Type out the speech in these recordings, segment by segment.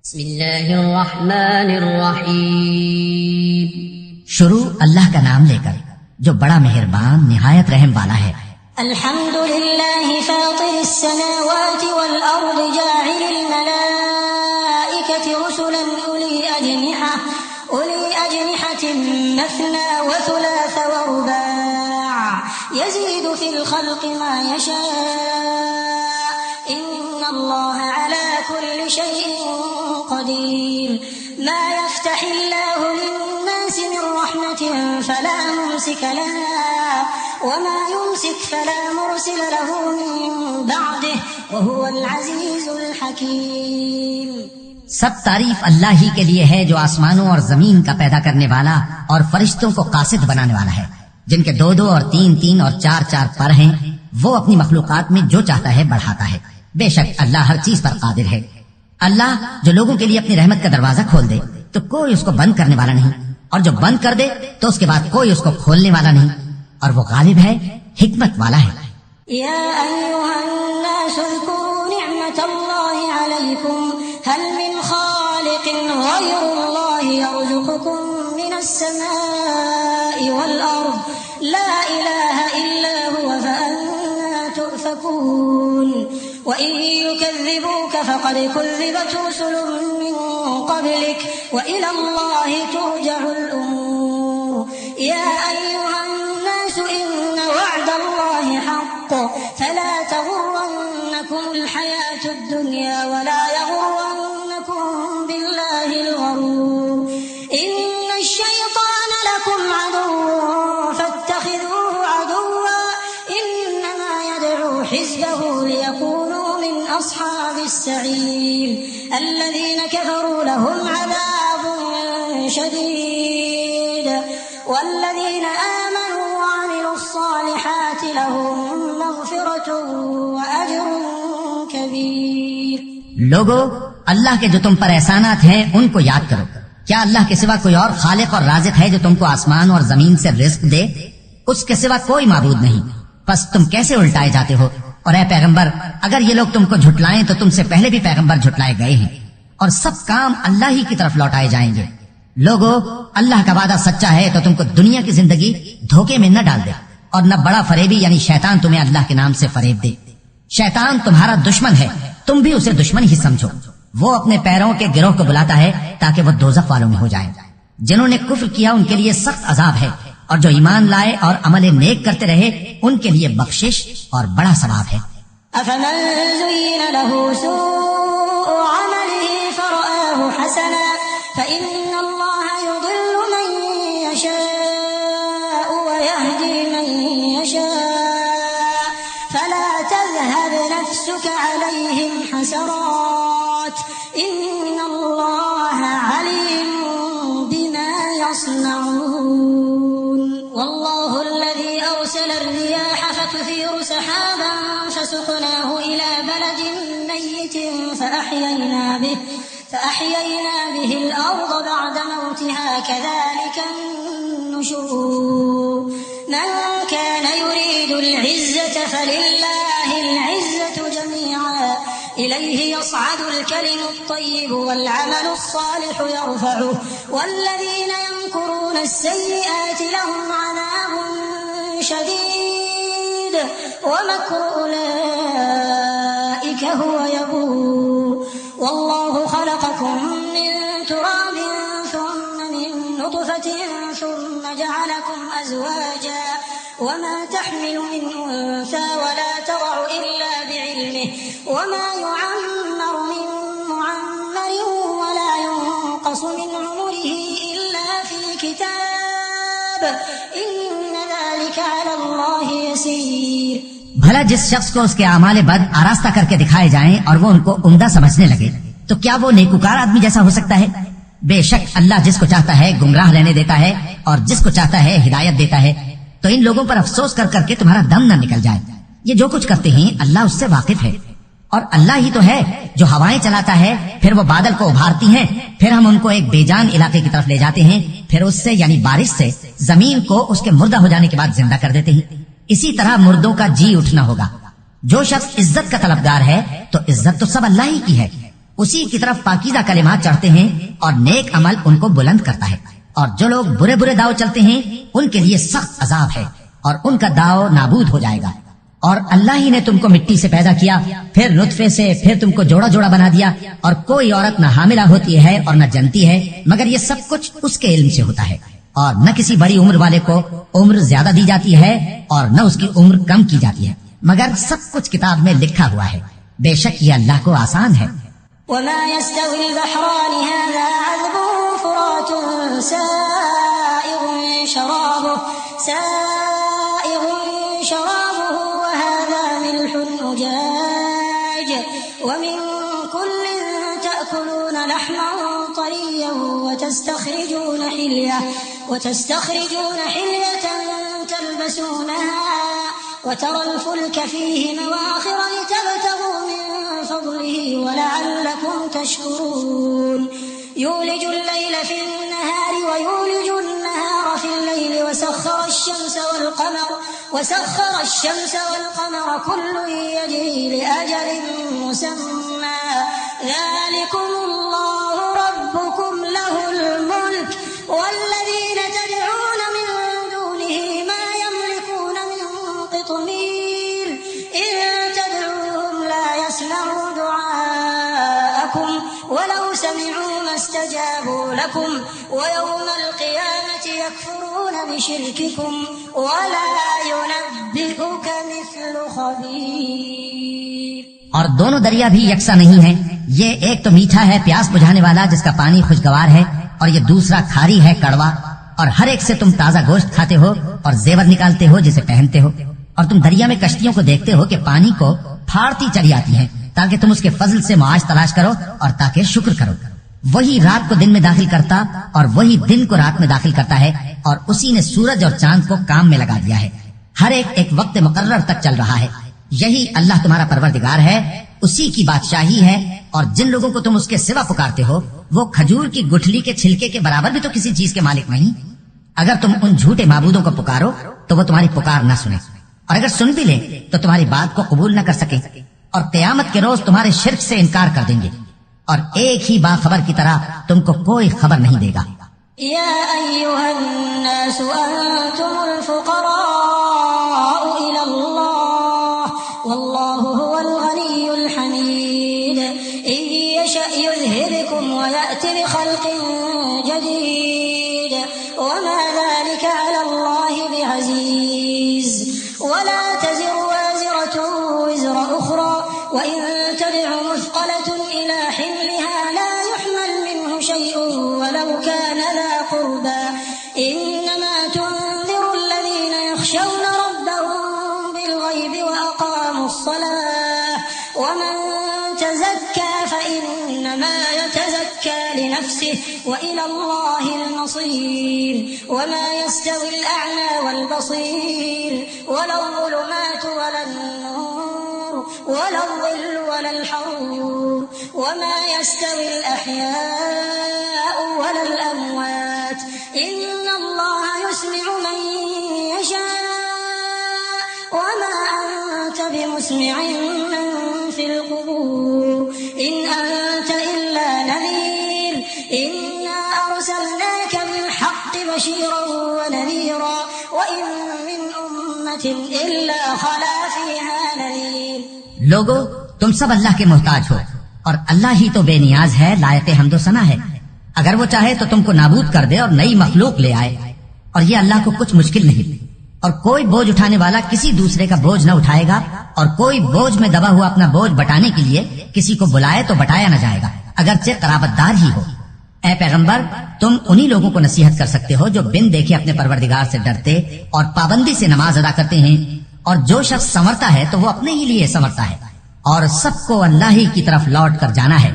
بسم اللہ الرحمن الرحیم. شروع اللہ کا نام لے کر جو بڑا مہربان نہایت رحم والا ہے. الحمد للہ فاطر السماوات والارض جاعل الملائکة رسلا اولی اجنحة مثنى وثلاث ورباع يزيد في الخلق ما يشاء ان اللہ على كل شيء قدیر. ما يفتح الله للناس من رحمة فلا ممسك لها وما يمسك فلا مرسل له من بعده وهو العزيز الحكيم. سب تعریف اللہ ہی کے لیے ہے جو آسمانوں اور زمین کا پیدا کرنے والا اور فرشتوں کو قاصد بنانے والا ہے، جن کے 2 اور 3 اور 4 پر ہیں. وہ اپنی مخلوقات میں جو چاہتا ہے بڑھاتا ہے. بے شک اللہ ہر چیز پر قادر ہے. اللہ جو لوگوں کے لیے اپنی رحمت کا دروازہ کھول دے تو کوئی اس کو بند کرنے والا نہیں، اور جو بند کر دے تو اس کے بعد کوئی اس کو کھولنے والا نہیں، اور وہ غالب ہے، حکمت والا ہے. يا أيها الناس اذكروا نعمة الله عليكم هل من خالق غير الله يرزقكم من السماء والأرض لا إله إلا هو فأنا تؤفكون. وإن يكذبوك فقد كذبت رسل من قبلك وإلى الله ترجع الأمور. يا أيها الناس إن وعد الله حق فلا تغرنكم الحياة الدنيا ولا يغرنكم بالله الغرور. إن الشيطان لكم عدو فاتخذوه عدوا إنما يدعو حزبه ليكونوا من أصحاب السعير. الذين كفروا لهم عذاب شديد والذين آمنوا وعملوا الصالحات لهم مغفرة وأجر كبير. لوگو، اللہ کے جو تم پر احسانات ہیں ان کو یاد کرو. کیا اللہ کے سوا کوئی اور خالق اور رازق ہے جو تم کو آسمان اور زمین سے رزق دے؟ اس کے سوا کوئی معبود نہیں. پس تم کیسے الٹائے جاتے ہو؟ اور اے پیغمبر، اگر یہ لوگ تم کو جھٹلائیں تو تم سے پہلے بھی پیغمبر جھٹلائے گئے ہیں، اور سب کام اللہ ہی کی طرف لوٹائے جائیں گے. لوگو، اللہ کا وعدہ سچا ہے تو تم کو دنیا کی زندگی دھوکے میں نہ ڈال دے، اور نہ بڑا فریبی یعنی شیطان تمہیں اللہ کے نام سے فریب دے. شیطان تمہارا دشمن ہے، تم بھی اسے دشمن ہی سمجھو. وہ اپنے پیروں کے گروہ کو بلاتا ہے تاکہ وہ دوزخ والوں میں ہو جائیں. جنہوں نے کفر کیا ان کے لیے سخت عذاب ہے، اور جو ایمان لائے اور عمل نیک کرتے رہے ان کے لیے بخشش اور بڑا ثواب ہے. أفمن زين له سوء عمله فرآه حسنا فإن الله يضل من يشاء ويهدي من يشاء فلا تذهب نفسك عليهم حسرات إن الله عليم بما يصنعون. والله الذي أرسل الرياح فتثير سحابا فسقناه إلى بلد ميت فأحيينا به الأرض بعد موتها كذلك النشور. من كان يريد العزة فلله العزة جميعا إليه يصعد الكلم الطيب والعمل الصالح يرفعه والذين يمكرون السيئات لهم عذاب شديد ومكر أولئك هو يبور. والله خلقكم من تراب ثم من نطفة ثم جعلكم أزواجا وما تحمل من أنثى ولا تضع إلا بعلمه وما يعمر من معمر ولا ينقص من عمره إلا في كتاب إن ذلك على الله يسير. بھلا جس شخص کو اس کے اعمال بد آراستہ کر کے دکھائے جائیں اور وہ ان کو عمدہ سمجھنے لگے تو کیا وہ نیکوکار آدمی جیسا ہو سکتا ہے؟ بے شک اللہ جس کو چاہتا ہے گمراہ رہنے دیتا ہے اور جس کو چاہتا ہے ہدایت دیتا ہے. تو ان لوگوں پر افسوس کر کر کے تمہارا دم نہ نکل جائے. یہ جو کچھ کرتے ہیں اللہ اس سے واقف ہے، اور اللہ ہی تو ہے جو ہوائیں چلاتا ہے، پھر وہ بادل کو ابھارتی ہیں، پھر ہم ان کو ایک بے جان علاقے کی طرف لے جاتے ہیں، پھر اس سے یعنی بارش سے زمین کو اس کے مردہ ہو جانے کے بعد زندہ کر دیتے ہیں. اسی طرح مردوں کا جی اٹھنا ہوگا. جو شخص عزت کا طلبگار ہے تو عزت تو سب اللہ ہی کی ہے. اسی کی طرف پاکیزہ کلمات چڑھتے ہیں اور نیک عمل ان کو بلند کرتا ہے، اور جو لوگ برے برے داؤ چلتے ہیں ان کے لیے سخت عذاب ہے اور ان کا داؤ نابود ہو جائے گا۔ اور اللہ ہی نے تم کو مٹی سے پیدا کیا، پھر نطفے سے، پھر تم کو جوڑا جوڑا بنا دیا، اور کوئی عورت نہ حاملہ ہوتی ہے اور نہ جنتی ہے، مگر یہ سب کچھ اس کے علم سے ہوتا ہے۔ اور نہ کسی بڑی عمر والے کو عمر زیادہ دی جاتی ہے اور نہ اس کی عمر کم کی جاتی ہے، مگر سب کچھ کتاب میں لکھا ہوا ہے۔ بے شک یہ اللہ کو آسان ہے۔ وما يستوي البحران هذا عذب فرات سائغ شرابه وهذا ملح أجاج ومن كل تأكلون لحما طريا وتستخرجون حلية تلبسونها وترى الفلك فيه مواخر لتبتغوا من فضله ولعلكم تشكرون يولج الليل في النهار ويولج النهار في الليل وسخر الشمس والقمر كل يجري لأجل مسمى ذلكم الله ربكم له الملك والذين تدعون من دونه ما يملكون من قطمير إن تدعوهم لا يسمعوا دعاءكم ولو سمعوا ما استجابوا لكم ويوم القيامة يكفرون بشرككم ولا ينبئك مثل خبير۔ اور دونوں دریا بھی یکساں نہیں ہیں، یہ ایک تو میٹھا ہے پیاس بجھانے والا جس کا پانی خوشگوار ہے، اور یہ دوسرا کھاری ہے کڑوا، اور ہر ایک سے تم تازہ گوشت کھاتے ہو اور زیور نکالتے ہو جسے پہنتے ہو، اور تم دریا میں کشتیوں کو دیکھتے ہو کہ پانی کو پھاڑتی چلی آتی ہیں تاکہ تم اس کے فضل سے معاش تلاش کرو اور تاکہ شکر کرو۔ وہی رات کو دن میں داخل کرتا اور وہی دن کو رات میں داخل کرتا ہے، اور اسی نے سورج اور چاند کو کام میں لگا دیا ہے، ہر ایک وقت مقرر تک چل رہا ہے۔ یہی اللہ تمہارا پروردگار ہے، اسی کی بادشاہی ہے، اور جن لوگوں کو تم اس کے سوا پکارتے ہو وہ کھجور کی گٹھلی کے چھلکے کے برابر بھی تو کسی چیز کے مالک نہیں۔ اگر تم ان جھوٹے معبودوں کو پکارو تو وہ تمہاری پکار نہ سنیں، اور اگر سن بھی لیں تو تمہاری بات کو قبول نہ کر سکیں، اور قیامت کے روز تمہارے شرک سے انکار کر دیں گے، اور ایک ہی باخبر کی طرح تم کو کوئی خبر نہیں دے گا۔ يا أيها الناس أنتم الفقراء إلى الله والله هو الغني الحميد إن يشأ يذهبكم ويأتي بخلق جديد وما ذلك على الله بعزيز ولا تزر وازرة وزر أخرى وإن تدع مثقلة إلى حملها لا يحمل منه شيء ولو كان ذا قربى إنما تنذر الذين يخشون ربهم بالغيب وأقاموا الصلاة ومن تزكى فإنما يتزكى لنفسه وإلى الله المصير وما يستوي الأعمى والبصير ولا الظلمات ولا النور ولا الظل ولا الحرور وما يستوي الأحياء ولا الأموات إن الله يسمع من يشاء وما أنت بمسمع من في القبور إن أنت إلا نذير إنا أرسلناك بالحق بشيرا ونذيرا وإن من أمة إلا خلا فيها نذير۔ لوگو تم سب اللہ کے محتاج ہو، اور اللہ ہی تو بے نیاز ہے، لائق حمد و ثنا ہے۔ اگر وہ چاہے تو تم کو نابود کر دے اور نئی مخلوق لے آئے، اور یہ اللہ کو کچھ مشکل نہیں۔ اور کوئی بوجھ اٹھانے والا کسی دوسرے کا بوجھ نہ اٹھائے گا، اور کوئی بوجھ میں دبا ہوا اپنا بوجھ بٹانے کے لیے کسی کو بلائے تو بٹایا نہ جائے گا، اگرچہ قرابت دار ہی ہو۔ اے پیغمبر، تم انہی لوگوں کو نصیحت کر سکتے ہو جو بن دیکھے اپنے پروردگار سے ڈرتے اور پابندی سے نماز ادا کرتے ہیں، اور جو شخص سنورتا ہے تو وہ اپنے ہی لیے سنورتا ہے، اور سب کو اللہ ہی کی طرف لوٹ کر جانا ہے۔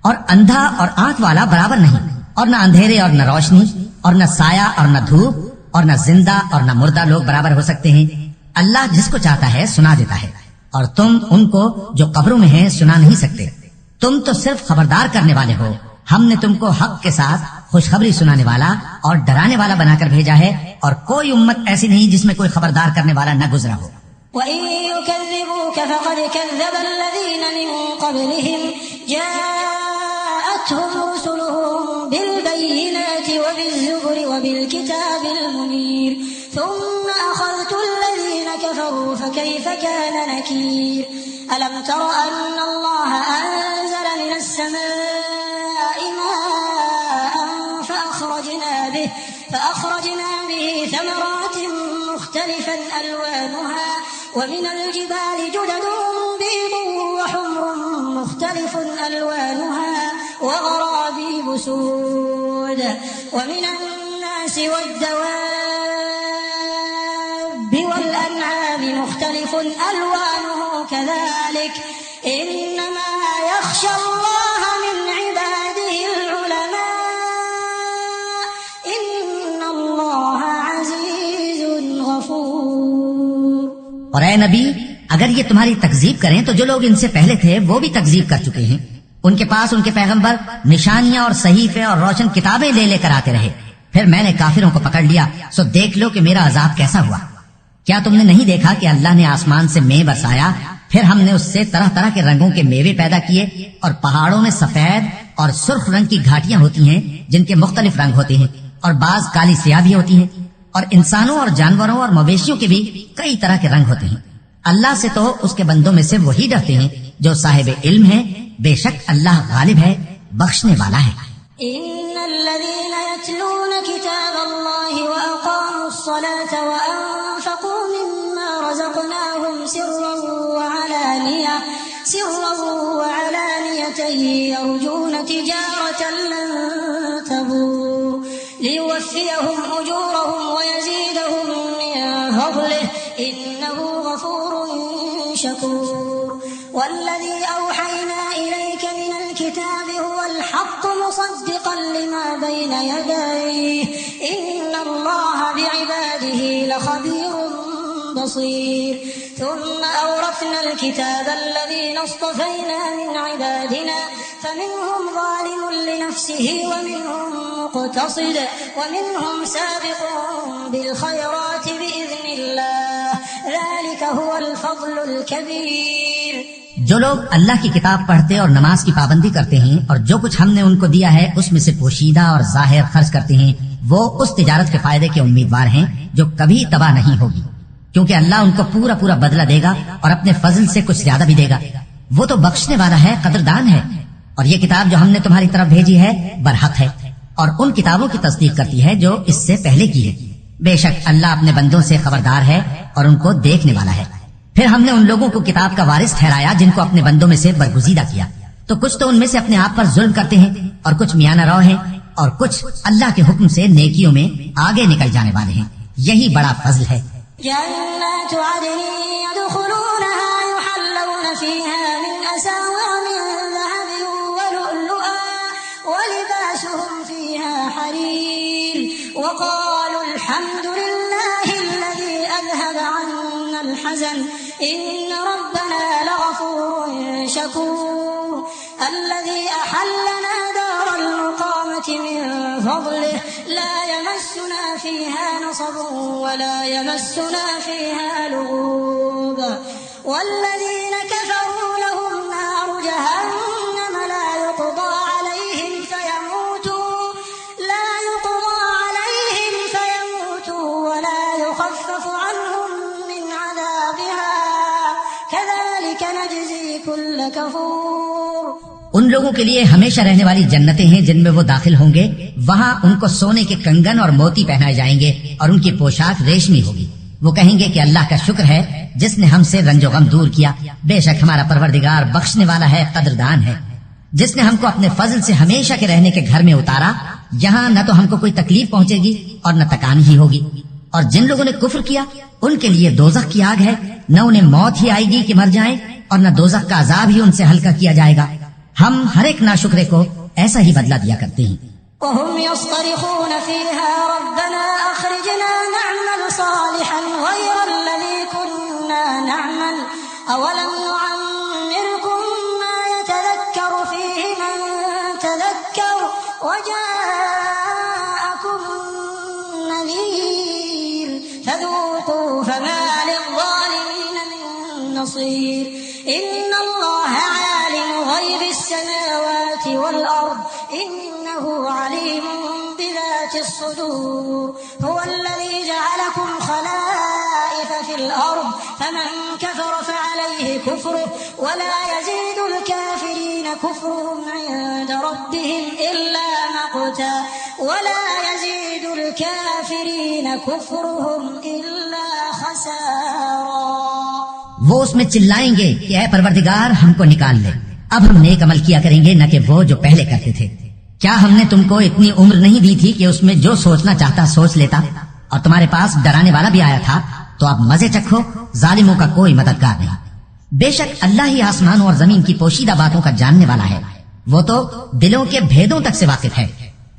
اور اندھا اور آنکھ والا برابر نہیں، اور نہ اندھیرے اور نہ روشنی، اور نہ سایہ اور نہ دھوپ، اور نہ زندہ اور نہ مردہ لوگ برابر ہو سکتے ہیں۔ اللہ جس کو چاہتا ہے سنا دیتا ہے، اور تم ان کو جو قبروں میں ہیں سنا نہیں سکتے۔ تم تو صرف خبردار کرنے والے ہو، ہم نے تم کو حق کے ساتھ خوشخبری سنانے والا اور ڈرانے والا بنا کر بھیجا ہے، اور کوئی امت ایسی نہیں جس میں کوئی خبردار کرنے والا نہ گزرا ہو۔ وإن يكذبوك فقد كذب الذين من قبلهم جاءتهم رسلهم بالبينات وبالزبر وبالكتاب المنير ثم أخذت الذين كفروا فكيف كان نكير ألم تر أن الله أنزل من السماء ماء فأخرجنا به ثمرات مختلفا ألوانها ومن الجبال جدد بيض وحمر مختلف ألوانها وغرابيب سود ومن الناس والدواب والأنعام مختلف ألوانه كذلك إنما يخشى الله من عباده العلماء إن الله عزيز غفور. اور اے نبی اگر یہ تمہاری تکذیب کریں تو جو لوگ ان سے پہلے تھے وہ بھی تکذیب کر چکے ہیں. ان کے پاس ان کے پیغمبر نشانیاں اور صحیفے اور روشن کتابیں لے لے کر آتے رہے. پھر میں نے کافروں کو پکڑ لیا، سو دیکھ لو کہ میرا عذاب کیسا ہوا. کیا تم نے نہیں دیکھا کہ اللہ نے آسمان سے مے برسایا، پھر ہم نے اس سے طرح طرح کے رنگوں کے میوے پیدا کیے، اور پہاڑوں میں سفید اور سرخ رنگ کی گھاٹیاں ہوتی ہیں جن کے مختلف رنگ ہوتے ہیں، اور بعض کالی سیاہ بھی ہوتی ہیں، اور انسانوں اور جانوروں اور مویشیوں کے بھی کئی طرح کے رنگ ہوتے ہیں. اللہ سے تو اس کے بندوں میں سے وہی ڈرتے ہیں جو صاحب علم ہیں. بے شک اللہ غالب ہے، بخشنے والا ہے. إن الذين يتلون كتاب الله وأقاموا الصلاة وأنفقوا مما رزقناهم سرا وعلانية يرجون تجارة لن تبور ليوفيهم أجورهم ويزيدهم من فضله إنه غفور شكور. والذي أوحينا إليك من الكتاب هو الحق مصدقا لما بين يديه إن الله بعباده لخبير بصير. ثم أورثنا الكتاب الذين اصطفينا من عبادنا فمنهم ظالم لنفسه ومنهم مقتصد ومنهم سابق بالخيرات بإذن الله ذلك هو الفضل الكبير. جو لوگ اللہ کی کتاب پڑھتے اور نماز کی پابندی کرتے ہیں اور جو کچھ ہم نے ان کو دیا ہے اس میں سے پوشیدہ اور ظاہر خرچ کرتے ہیں، وہ اس تجارت کے فائدے کے امیدوار ہیں جو کبھی تباہ نہیں ہوگی، کیونکہ اللہ ان کو پورا پورا بدلہ دے گا اور اپنے فضل سے کچھ زیادہ بھی دے گا. وہ تو بخشنے والا ہے، قدردان ہے. اور یہ کتاب جو ہم نے تمہاری طرف بھیجی ہے برحق ہے اور ان کتابوں کی تصدیق کرتی ہے جو اس سے پہلے کی ہے. بے شک اللہ اپنے بندوں سے خبردار ہے اور ان کو دیکھنے والا ہے. پھر ہم نے ان لوگوں کو کتاب کا وارث ٹھہرایا جن کو اپنے بندوں میں سے برگزیدہ کیا، تو کچھ تو ان میں سے اپنے آپ پر ظلم کرتے ہیں اور کچھ میانہ رو ہیں اور کچھ اللہ کے حکم سے نیکیوں میں آگے نکل جانے والے ہیں. یہی بڑا فضل ہے. جنات عدن يدخلونها يحلون فيها من أساور من ذهب ولؤلؤا ولباسهم فيها حرير وقالوا الحمد لله الذي أذهب عنا الحزن إن ربنا لغفور شكور. الذي أحلنا دار المقامة من فضله لا يمسنا فيها نصب ولا يمسنا فيها لغوب. والذين كفروا لهم نار جهنم لا يقضى عليهم فيموتوا ولا يخفف عنهم من عذابها كذلك نجزي كل كفور. ان لوگوں کے لیے ہمیشہ رہنے والی جنتیں ہیں جن میں وہ داخل ہوں گے. وہاں ان کو سونے کے کنگن اور موتی پہنائے جائیں گے اور ان کی پوشاک ریشمی ہوگی. وہ کہیں گے کہ اللہ کا شکر ہے جس نے ہم سے رنج و غم دور کیا. بے شک ہمارا پروردگار بخشنے والا ہے، قدردان ہے. جس نے ہم کو اپنے فضل سے ہمیشہ کے رہنے کے گھر میں اتارا، یہاں نہ تو ہم کو کوئی تکلیف پہنچے گی اور نہ تکانی ہی ہوگی. اور جن لوگوں نے کفر کیا ان کے لیے دوزخ کی آگ ہے، نہ انہیں موت ہی آئے گی کہ مر جائیں اور نہ دوزخ کا عذاب ہی ان سے ہلکا کیا جائے گا. ہم ہر ایک ناشکرے کو ایسا ہی بدلہ دیا کرتے ہیں. وهم يصطرخون فيها ربنا أخرجنا نعمل صالحا غير الذي كنا نعمل أولم نعمركم ما يتذكر فيه من تذكر وجاءكم النذير فذوقوا فما للظالمين والأرض إنه عليم بذات الصدور هو الذي جعلكم خلائف في الأرض فمن كفر فعليه كفره ولا يزيد الكافرين كفرهم عند ربهم إلا مقتا ولا يزيد الكافرين كفرهم إلا خسارا۔ وہ اس میں چلائیں گے کہ اے پروردگار ہم کو نکال لے، اب ہم نیک عمل کیا کریں گے نہ کہ وہ جو پہلے کرتے تھے۔ کیا ہم نے تم کو اتنی عمر نہیں دی تھی کہ اس میں جو سوچنا چاہتا سوچ لیتا، اور تمہارے پاس ڈرانے والا بھی آیا تھا؟ تو اب مزے چکھو، ظالموں کا کوئی مددگار نہیں۔ بے شک اللہ ہی آسمانوں اور زمین کی پوشیدہ باتوں کا جاننے والا ہے، وہ تو دلوں کے بھیدوں تک سے واقف ہے۔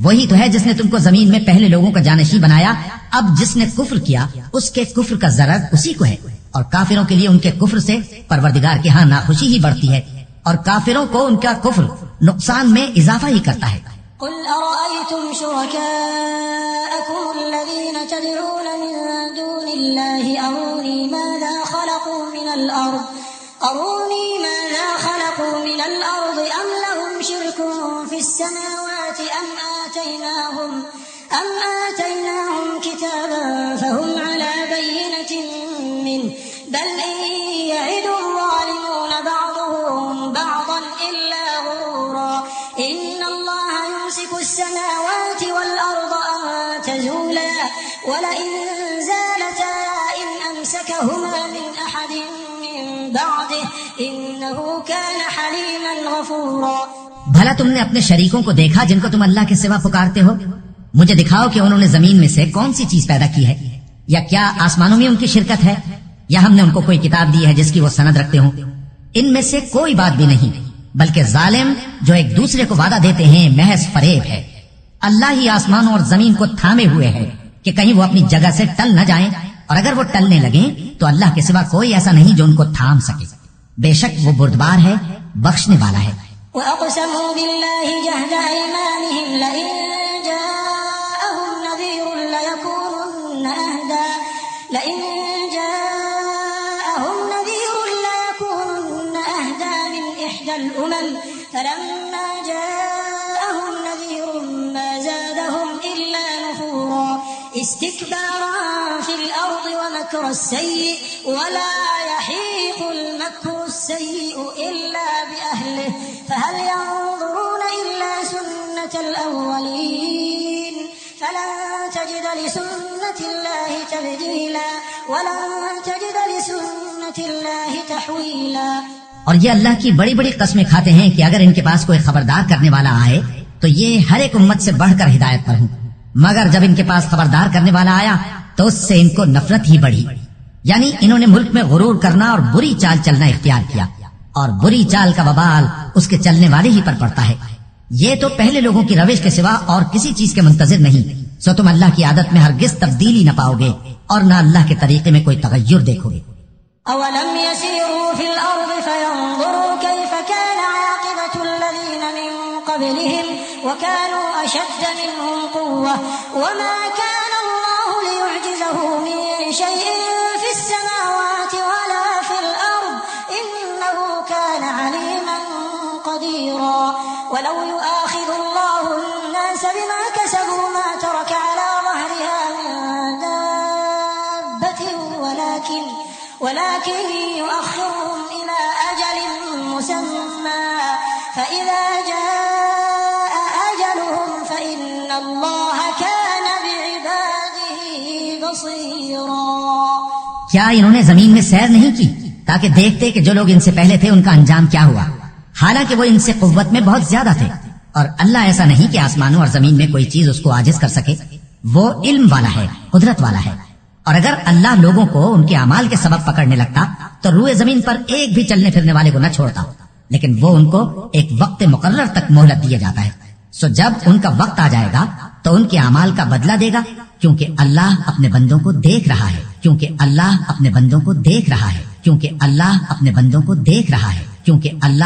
وہی تو ہے جس نے تم کو زمین میں پہلے لوگوں کا جانشین بنایا، اب جس نے کفر کیا اس کے کفر کا ضرر اسی کو ہے، اور کافروں کے لیے ان کے کفر سے پروردگار کے ہاں ناخوشی ہی بڑھتی ہے، اور کافروں کو ان کا کفر نقصان میں اضافہ ہی کرتا ہے۔ قل أرأيتم شركاءكم الذين تدعون من دون الله أروني ماذا خلقوا من الأرض أم لهم شرك في السماوات أم آتيناهم كتابا فهم على بينة منه بل إن يعد الظالمون بعضهم بعضا إلا غرورا إن الله يمسك السماوات والأرض أن تزولا ولئن زالتا إن أمسكهما من أحد من بعده إنه كان حليما غفورا۔ بھلا تم نے اپنے شریکوں کو دیکھا جن کو تم اللہ کے سوا پکارتے ہو؟ مجھے دکھاؤ کہ انہوں نے زمین میں سے کون سی چیز پیدا کی ہے، یا کیا آسمانوں میں ان کی شرکت ہے، یا ہم نے ان کو کوئی کتاب دی ہے جس کی وہ سند رکھتے ہوں؟ ان میں سے کوئی بات بھی نہیں، بلکہ ظالم جو ایک دوسرے کو وعدہ دیتے ہیں محض فریب ہے۔ اللہ ہی آسمانوں اور زمین کو تھامے ہوئے ہے کہ کہیں وہ اپنی جگہ سے ٹل نہ جائیں، اور اگر وہ ٹلنے لگیں تو اللہ کے سوا کوئی ایسا نہیں جو ان کو تھام سکے۔ بے شک وہ بردبار ہے، بخشنے والا ہے۔ وأقسموا بالله جهد أيمانهم لئن جاءهم نذير ليكونن أهدى من إحدى الأمم فلما جاءهم نذير ما زادهم إلا نفورا استكبارا في الأرض ومكر السيء ولا يحيق المكر السيء إلا بأهله فهل ينظرون إلا سنة الأولين فلن تجد لسنة الله تبديلا ولن تجد لسنة الله تحويلا۔ اور یہ اللہ کی بڑی بڑی قسمیں کھاتے ہیں کہ اگر ان کے پاس کوئی خبردار کرنے والا آئے تو یہ ہر ایک امت سے بڑھ کر ہدایت پر ہوں، مگر جب ان کے پاس خبردار کرنے والا آیا تو اس سے ان کو نفرت ہی بڑھی، یعنی انہوں نے ملک میں غرور کرنا اور بری چال چلنا اختیار کیا، اور بری چال کا وبال اس کے چلنے والے ہی پر پڑتا ہے۔ یہ تو پہلے لوگوں کی روش کے سوا اور کسی چیز کے منتظر نہیں، سو تم اللہ کی عادت میں ہرگز تبدیلی نہ پاؤ گے اور نہ اللہ کے طریقے میں کوئی تغیر دیکھو گے۔ أولم يسيروا في الأرض فينظروا كيف كان عاقبة الذين من قبلهم وكانوا أشد منهم قوة وما كان الله ليعجزه من شيء في السماوات ولا في الأرض إنه كان عليما قديرا ولو يؤاخذ الله الناس بما كسبوا ما ترك على ظهرها من دابة ولكن يؤخرهم إلى أجل مسمى فإذا جاء أجلهم فإن الله كان بعباده بصيرا۔ کیا انہوں نے زمین میں سیر نہیں کی تاکہ دیکھتے کہ جو لوگ ان سے پہلے تھے ان کا انجام کیا ہوا، حالانکہ وہ ان سے قوت میں بہت زیادہ تھے، اور اللہ ایسا نہیں کہ آسمانوں اور زمین میں کوئی چیز اس کو عاجز کر سکے، وہ علم والا ہے، قدرت والا ہے۔ اور اگر اللہ لوگوں کو ان کے اعمال کے سبب پکڑنے لگتا تو روئے زمین پر ایک بھی چلنے پھرنے والے کو نہ چھوڑتا، لیکن وہ ان کو ایک وقت مقرر تک مہلت دیا جاتا ہے، سو جب ان کا وقت آ جائے گا تو ان کے اعمال کا بدلہ دے گا، کیونکہ اللہ اپنے بندوں کو دیکھ رہا ہے، کیونکہ اللہ اپنے بندوں کو دیکھ رہا ہے، کیونکہ اللہ اپنے بندوں کو دیکھ رہا ہے، کیونکہ اللہ